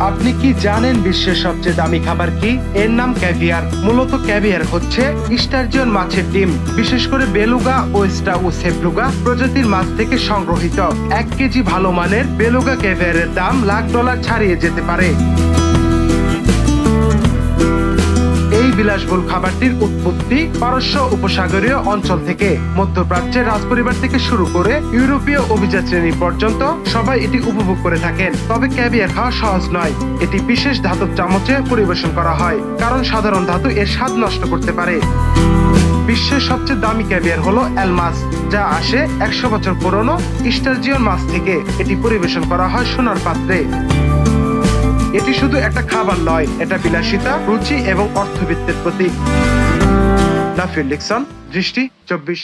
আপনি কি জানেন বিশ্বের সবচেয়ে দামি খাবার কি? এর নাম ক্যাভিয়ার। মূলত ক্যাভিয়ার হচ্ছে স্টার্জিয়ন মাছের ডিম, বিশেষ করে বেলুগা, ওয়েস্টা ও সেপ্লুগা প্রজাতির মাছ থেকে সংগ্রহিত। 1 কেজি ভালো মানের বেলুগা ক্যাভিয়ারের দাম $1,00,000 ছাড়িয়ে যেতে পারে। এই বিলাসবহুল খাবারটির উৎপত্তি পারস্য উপসাগরীয় অঞ্চল থেকে। মধ্যপ্রাচ্যের রাজপরিবার থেকে শুরু করে ইউরোপীয় অভিজাত শ্রেণী পর্যন্ত সবাই এটি উপভোগ করে থাকেন। তবে ক্যাভিয়ার খাওয়া সহজ নয়। এটি বিশেষ ধাতব চামচে পরিবেশন করা হয়, কারণ সাধারণ ধাতু এর স্বাদ নষ্ট করতে পারে। বিশ্বের সবচেয়ে দামি ক্যাভিয়ার হলো অ্যালমাস, যা আসে 100 বছর পুরনো স্টার্জিয়ন মাছ থেকে। এটি পরিবেশন করা হয় সোনার পাত্রে। এটি শুধু একটা খাবার নয়, এটা বিলাসিতা, রুচি এবং অর্থবিত্তের প্রতীক। নাফির লিকসন, দৃষ্টি 24।